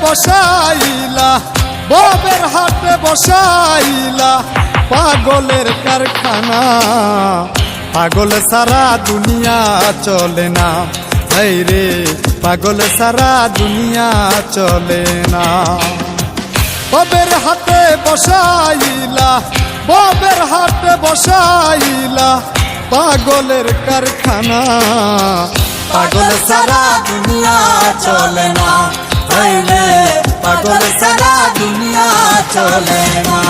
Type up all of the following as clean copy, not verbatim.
বসাইলা, ববের হাটে বসাইলা পাগলের কারখানা। পাগল সারা দুনিয়া চলে না, এই রে পাগল সারা দুনিয়া চলে না। ববের হাটে বসাইলা, ববের হাটে বসাইলা পাগলের কারখানা। পাগল সারা দুনিয়া চলে না, এই রে পাগল সারা দুনিয়া চলে না।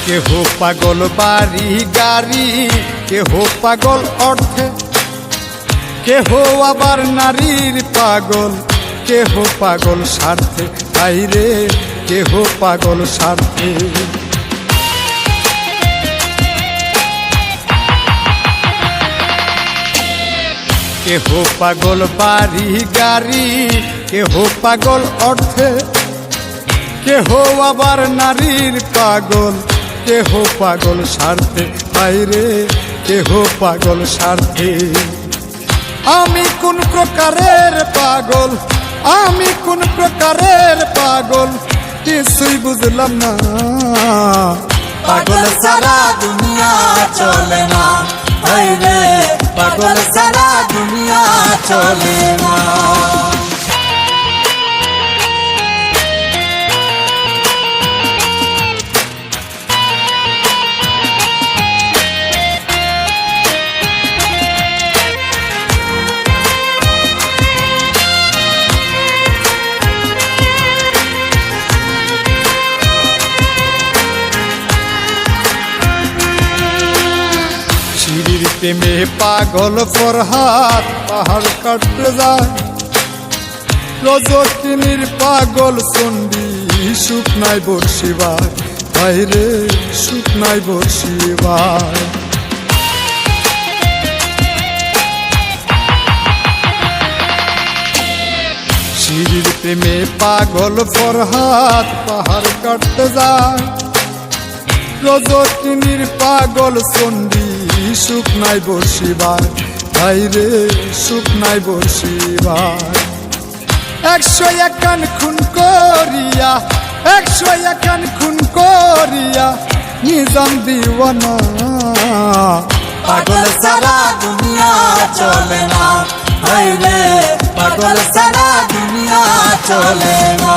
কেহ পাগল বাড়ি গাড়ি, কেহ পাগল অর্থে, কেহ আবার নারীর পাগল, কেহ পাগল স্বার্থে, বাইরে কেহ পাগল স্বার্থে। কেহ পাগল বাড়ি গাড়ি, কেহ পাগল অর্থে, কেহ আবার নারীর পাগল, কেহ পাগল স্বার্থে, বাইরে কেহ পাগল স্বার্থে। আমি কোন প্রকারের পাগল, আমি কোন প্রকারের পাগল কিছুই বুঝলাম না। পাগল সারা দুনিয়া চলে না, এই রে পাগল সারা দুনিয়া চলে না। প্রেমে পাগল ফরহাদ পাহাড় কাটতে যায়, রজকিনীর পাগল চন্ডী শুকনায় বর্ষিবার, বাইরে শুকনায় বর্ষিবার। শিরির প্রেমে পাগল ফরহাদ পাহাড় কাটতে যায়, রজকিনীর পাগল চন্ডী শুকনায় বর্ষিবার, বাইরে শুকনায় বর্ষিবার। 101 খুন করিয়া, 101 খুন করিয়া নিজাম দিওয়ানা। পাগল সারা দুনিয়া চলে না, এই রে পাগল সারা দুনিয়া চলে না।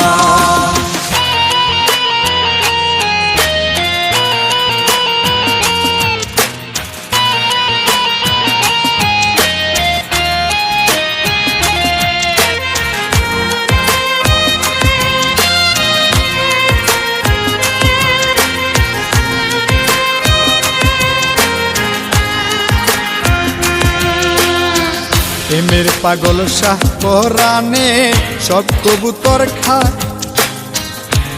প্রেমের পাগল শাহ পরাণে সব কবুতর খায়,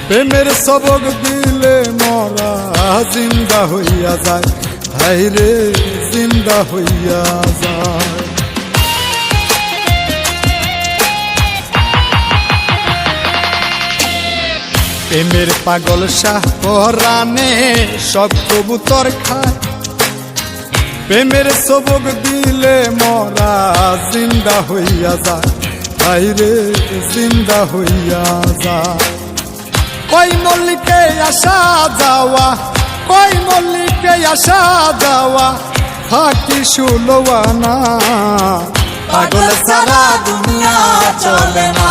প্রেমের সবক দিলে মরা জিন্দা হইয়া যায়, হায়রে জিন্দা হইয়া যায়। প্রেমের পাগল শাহ পরাণে সব কবুতর খায়, প্রেমের সবক দিলে মরা জিন্দা হইয়া যায়, বাইরে জিন্দা হইয়া যায়। কই মল্লিকে আসা যাওয়া, কই মল্লিকে আসা যাওয়া ফাঁকি সুলওয়ানা। পাগল সারা দুনিয়া চলে না,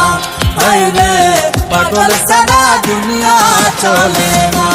এই রে পাগল সারা দুনিয়া চলে না।